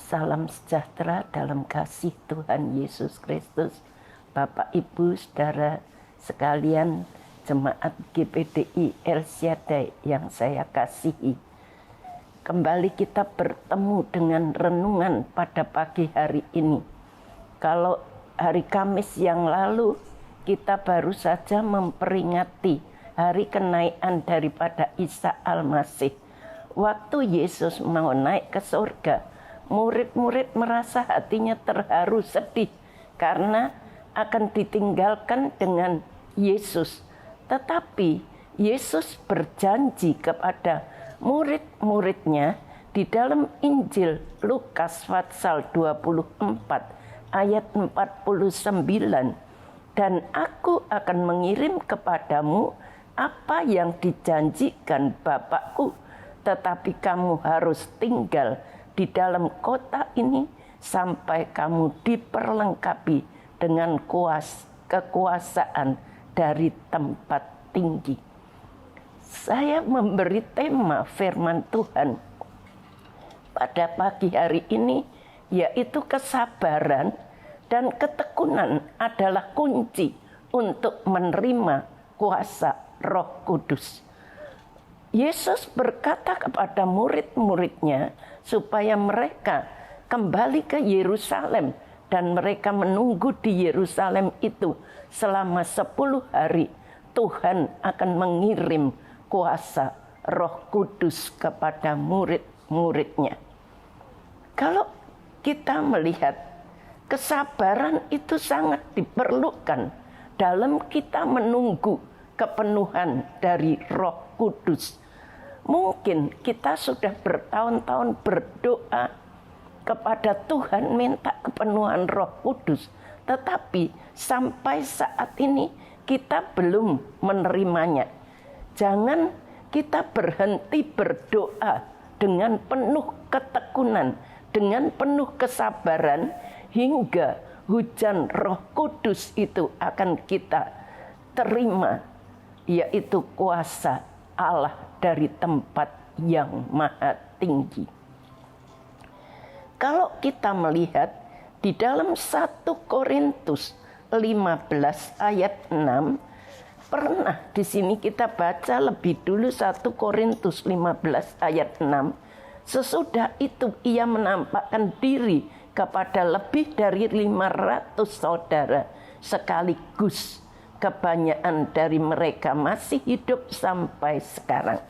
Salam sejahtera dalam kasih Tuhan Yesus Kristus. Bapak, Ibu, Saudara sekalian, Jemaat GPDI El Shaddai yang saya kasihi. Kembali kita bertemu dengan renungan pada pagi hari ini. Kalau hari Kamis yang lalu kita baru saja memperingati hari kenaikan daripada Isa Al-Masih. Waktu Yesus mau naik ke surga, murid-murid merasa hatinya terharu sedih karena akan ditinggalkan dengan Yesus. Tetapi Yesus berjanji kepada murid-muridnya di dalam Injil Lukas pasal 24 ayat 49. Dan aku akan mengirim kepadamu apa yang dijanjikan Bapakku, tetapi kamu harus tinggal di dalam kota ini sampai kamu diperlengkapi dengan kekuasaan dari tempat tinggi. Saya memberi tema firman Tuhan pada pagi hari ini, yaitu kesabaran dan ketekunan adalah kunci untuk menerima kuasa Roh Kudus. Yesus berkata kepada murid-muridnya supaya mereka kembali ke Yerusalem, dan mereka menunggu di Yerusalem itu selama 10 hari. Tuhan akan mengirim kuasa Roh Kudus kepada murid-muridnya. Kalau kita melihat kesabaran itu sangat diperlukan dalam kita menunggu kepenuhan dari Roh Kudus. Mungkin kita sudah bertahun-tahun berdoa kepada Tuhan minta kepenuhan Roh Kudus, tetapi sampai saat ini kita belum menerimanya. Jangan kita berhenti berdoa dengan penuh ketekunan, dengan penuh kesabaran, hingga hujan Roh Kudus itu akan kita terima, yaitu kuasa Allah dari tempat yang maha tinggi. Kalau kita melihat di dalam 1 Korintus 15 ayat 6, pernah di sini kita baca lebih dulu 1 Korintus 15 ayat 6. Sesudah itu ia menampakkan diri kepada lebih dari 500 saudara sekaligus. Kebanyakan dari mereka masih hidup sampai sekarang.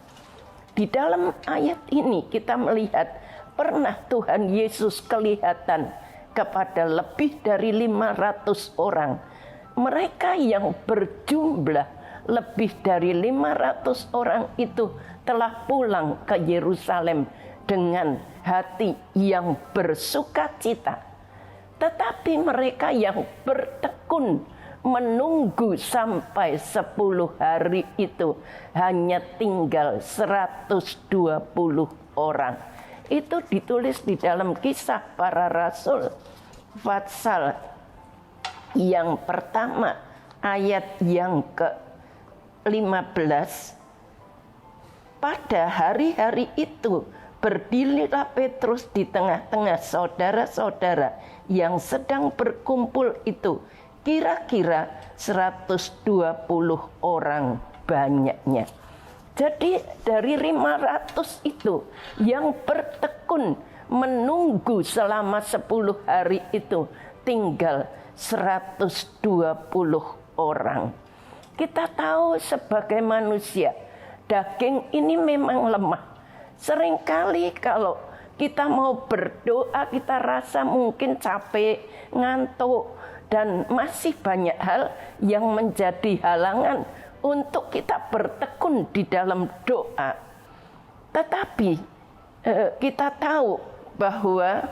Di dalam ayat ini kita melihat pernah Tuhan Yesus kelihatan kepada lebih dari 500 orang. Mereka yang berjumlah lebih dari 500 orang itu telah pulang ke Yerusalem dengan hati yang bersukacita. Tetapi mereka yang bertekun menunggu sampai 10 hari itu hanya tinggal 120 orang. Itu ditulis di dalam Kisah Para Rasul pasal yang pertama ayat yang ke-15. Pada hari-hari itu berdirilah Petrus di tengah-tengah saudara-saudara yang sedang berkumpul itu. Kira-kira 120 orang banyaknya. Jadi dari 500 itu yang bertekun menunggu selama 10 hari itu tinggal 120 orang. Kita tahu sebagai manusia, daging ini memang lemah. Seringkali kalau kita mau berdoa kita rasa mungkin capek, ngantuk, dan masih banyak hal yang menjadi halangan untuk kita bertekun di dalam doa. Tetapi kita tahu bahwa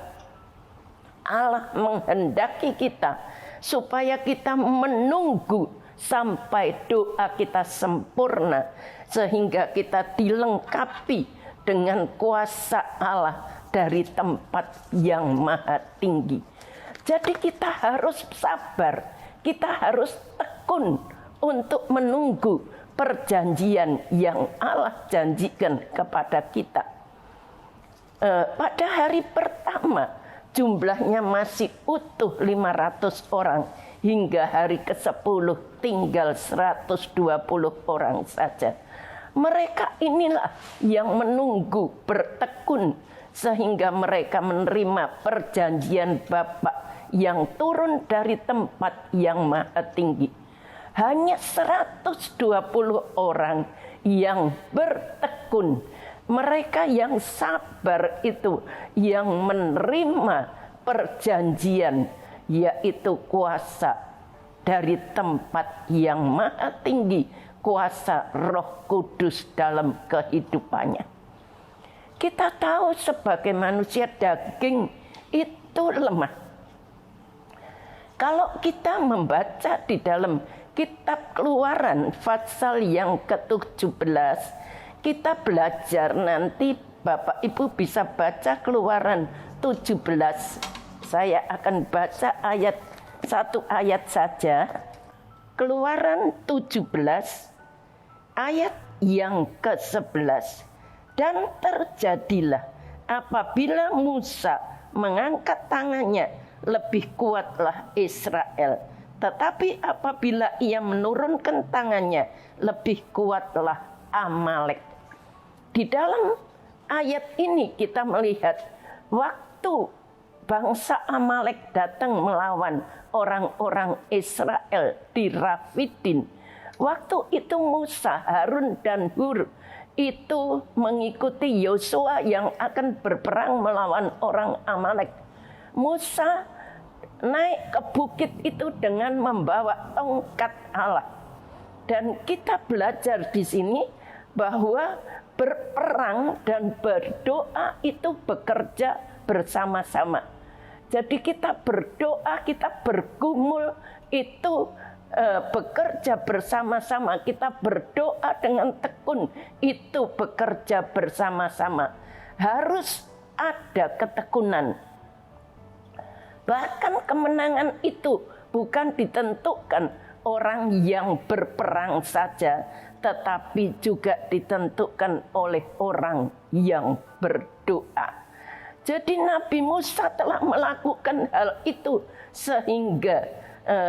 Allah menghendaki kita supaya kita menunggu sampai doa kita sempurna, sehingga kita dilengkapi dengan kuasa Allah dari tempat yang maha tinggi. Jadi kita harus sabar, kita harus tekun untuk menunggu perjanjian yang Allah janjikan kepada kita. Pada hari pertama jumlahnya masih utuh 500 orang. Hingga hari ke-10 tinggal 120 orang saja. Mereka inilah yang menunggu, bertekun, sehingga mereka menerima perjanjian Bapa yang turun dari tempat yang maha tinggi. Hanya 120 orang yang bertekun. Mereka yang sabar itu, yang menerima perjanjian, yaitu kuasa dari tempat yang maha tinggi, kuasa Roh Kudus dalam kehidupannya. Kita tahu sebagai manusia daging itu lemah. Kalau kita membaca di dalam kitab Keluaran pasal yang ke-17, kita belajar nanti, Bapak Ibu bisa baca Keluaran 17. Saya akan baca satu ayat saja. Keluaran 17 ayat yang ke-11. Dan terjadilah apabila Musa mengangkat tangannya, lebih kuatlah Israel. Tetapi apabila ia menurunkan tangannya, lebih kuatlah Amalek. Di dalam ayat ini kita melihat waktu bangsa Amalek datang melawan orang-orang Israel di Rafidim. Waktu itu Musa, Harun, dan Hur itu mengikuti Yosua yang akan berperang melawan orang Amalek. Musa naik ke bukit itu dengan membawa tongkat Allah. Dan kita belajar di sini bahwa berperang dan berdoa itu bekerja bersama-sama. Jadi kita berdoa, kita bergumul itu bekerja bersama-sama. Kita berdoa dengan tekun itu bekerja bersama-sama. Harus ada ketekunan. Bahkan kemenangan itu bukan ditentukan orang yang berperang saja, tetapi juga ditentukan oleh orang yang berdoa. Jadi Nabi Musa telah melakukan hal itu sehingga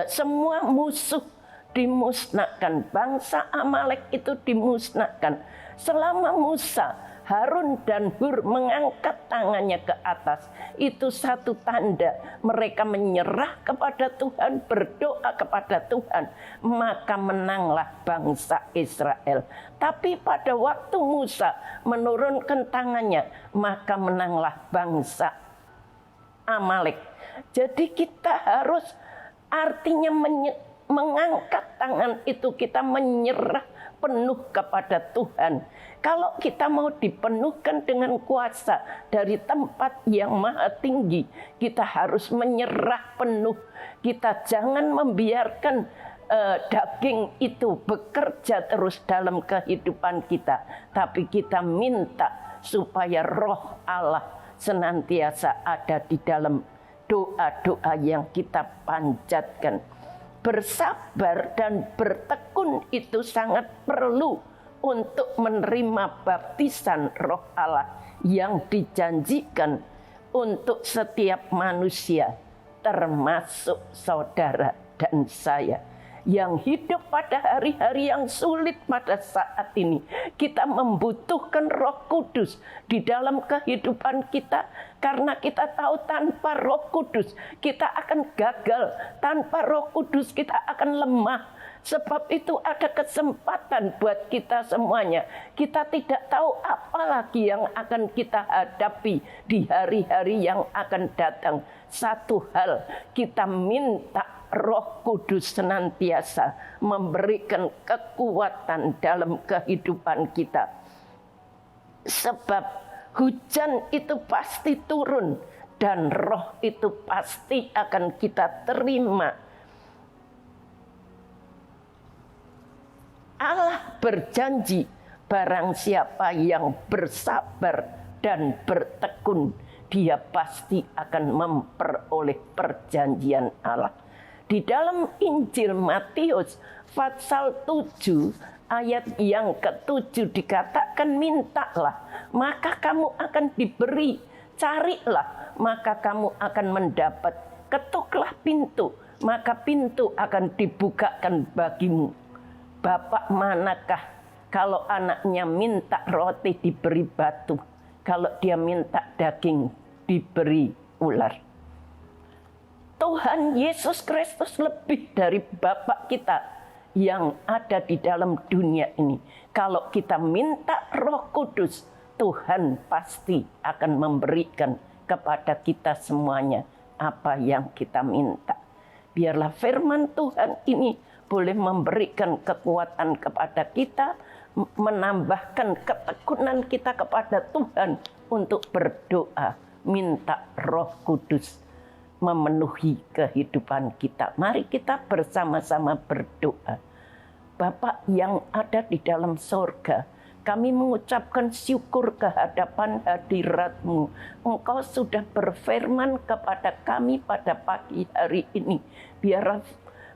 semua musuh dimusnahkan. Bangsa Amalek itu dimusnahkan. Selama Musa, Harun, dan Hur mengangkat tangannya ke atas, itu satu tanda mereka menyerah kepada Tuhan, berdoa kepada Tuhan, maka menanglah bangsa Israel. Tapi pada waktu Musa menurunkan tangannya, maka menanglah bangsa Amalek. Jadi kita harus artinya mengangkat tangan itu, kita menyerah penuh kepada Tuhan. Kalau kita mau dipenuhkan dengan kuasa dari tempat yang maha tinggi, kita harus menyerah penuh. Kita jangan membiarkan daging itu bekerja terus dalam kehidupan kita, tapi kita minta supaya Roh Allah senantiasa ada di dalam doa-doa yang kita panjatkan. Bersabar dan bertekun itu sangat perlu untuk menerima baptisan Roh Allah yang dijanjikan untuk setiap manusia, termasuk saudara dan saya yang hidup pada hari-hari yang sulit pada saat ini. Kita membutuhkan Roh Kudus di dalam kehidupan kita, karena kita tahu tanpa Roh Kudus kita akan gagal, tanpa Roh Kudus kita akan lemah. Sebab itu ada kesempatan buat kita semuanya. Kita tidak tahu apa lagi yang akan kita hadapi di hari-hari yang akan datang. Satu hal, kita minta Roh Kudus senantiasa memberikan kekuatan dalam kehidupan kita. Sebab hujan itu pasti turun dan roh itu pasti akan kita terima. Allah berjanji, barang siapa yang bersabar dan bertekun, dia pasti akan memperoleh perjanjian Allah. Di dalam Injil Matius pasal 7 ayat yang ke-7 dikatakan, mintalah maka kamu akan diberi, Carilah, maka kamu akan mendapat. Ketuklah pintu, maka pintu akan dibukakan bagimu. Bapak manakah kalau anaknya minta roti diberi batu, kalau dia minta daging diberi ular. Tuhan Yesus Kristus lebih dari Bapa kita yang ada di dalam dunia ini. Kalau kita minta Roh Kudus, Tuhan pasti akan memberikan kepada kita semuanya apa yang kita minta. Biarlah firman Tuhan ini boleh memberikan kekuatan kepada kita, menambahkan ketekunan kita kepada Tuhan untuk berdoa, minta Roh Kudus memenuhi kehidupan kita. Mari kita bersama-sama berdoa. Bapa yang ada di dalam sorga, kami mengucapkan syukur kehadapan hadirat-Mu. Engkau sudah berfirman kepada kami pada pagi hari ini. Biar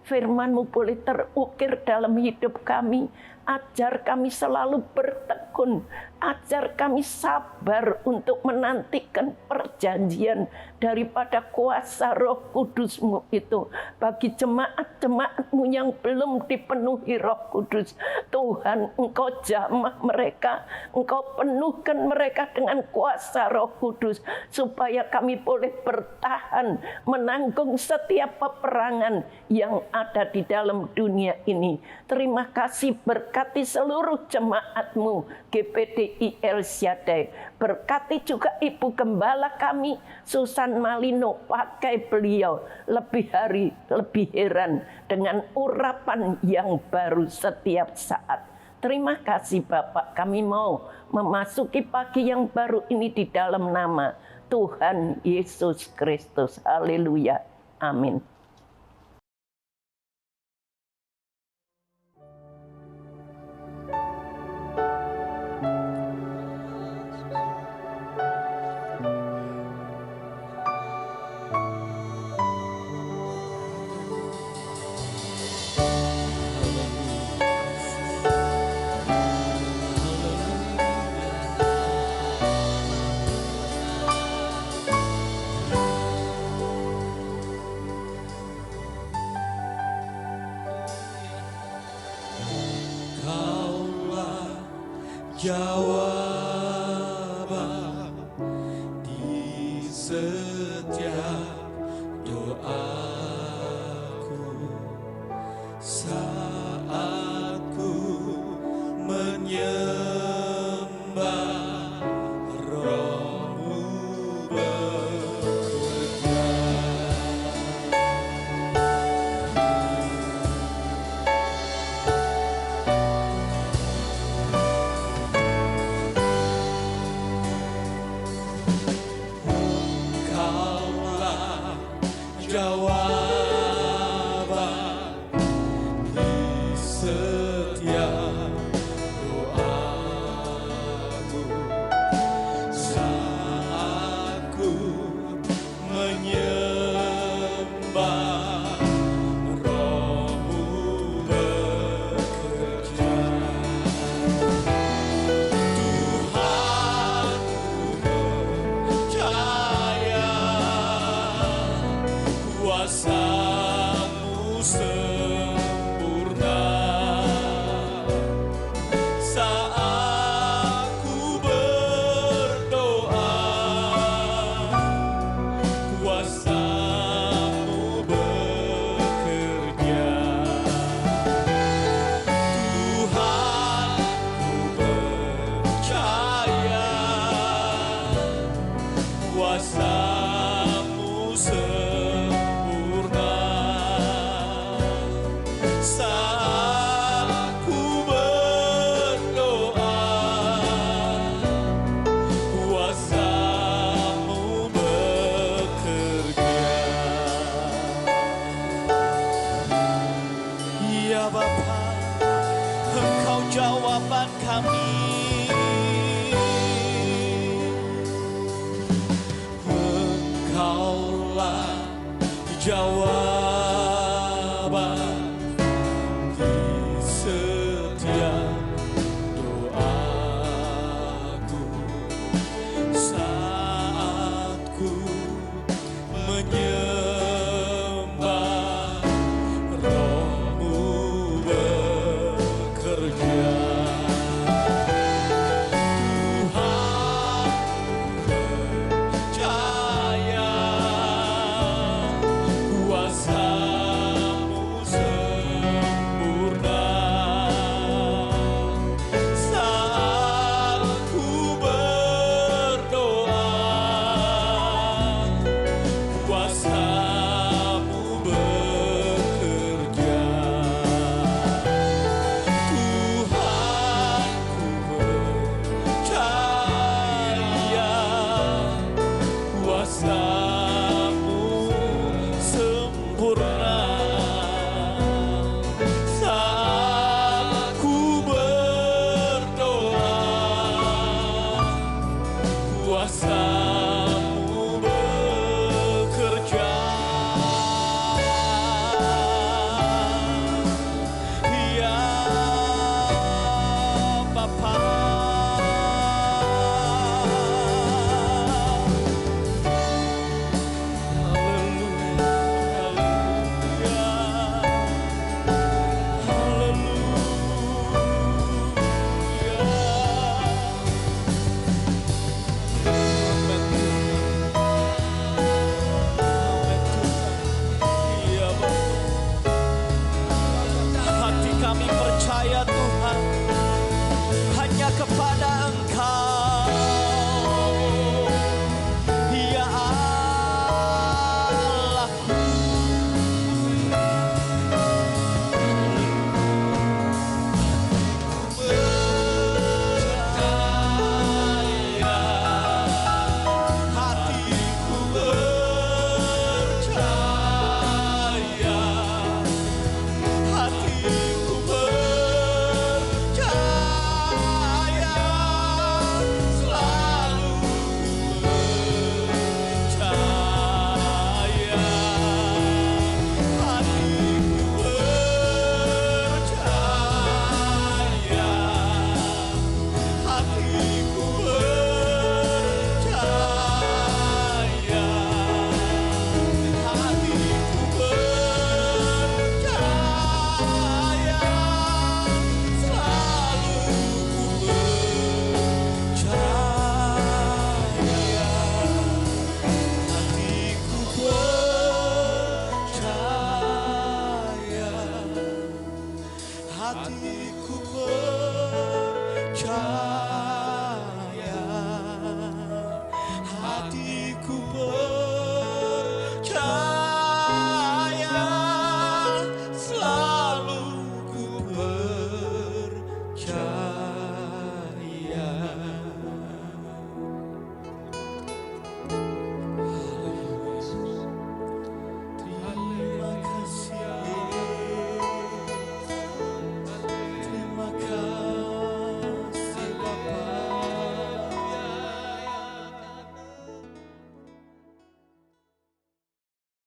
firman-Mu boleh terukir dalam hidup kami. Ajar kami selalu bertekun. Ajar kami sabar untuk menantikan perjanjian daripada kuasa Roh Kudus-Mu itu. Bagi jemaat-jemaat-Mu yang belum dipenuhi Roh Kudus, Tuhan, Engkau jamah mereka, Engkau penuhkan mereka dengan kuasa Roh Kudus, supaya kami boleh bertahan menanggung setiap peperangan yang ada di dalam dunia ini. Terima kasih, berkati seluruh jemaat-Mu GPDI El Shaddai. Berkati juga Ibu Gembala kami Susan Malino, pakai beliau lebih hari lebih heran dengan urapan yang baru setiap saat. Terima kasih Bapak, kami mau memasuki pagi yang baru ini di dalam nama Tuhan Yesus Kristus. Haleluya. Amin. Jawaban di setiap doaku saat ku menyembah Roh-Mu bekerja. Jawaban di setiap doaku saat ku menyembah Roh-Mu bekerja. Tuhan, ku percaya kuasa-Mu sempurna saat ku berdoa. Kuasa-Mu bekerja. Tuhan, ku percaya kuasa-Mu sempurna saat ku berdoa. Kuasa-Mu bekerja. Ya Bapa, Engkau jawaban kami. Engkaulah jawaban di setiap doaku saat Kami percaya Tuhan hanya kepada Engkau, ya Allahku. Percaya, hatiku percaya, hatiku percaya, selalu percaya, hatiku percaya, hatiku percaya, hatiku percaya, selalu percaya, hatiku percaya, hatiku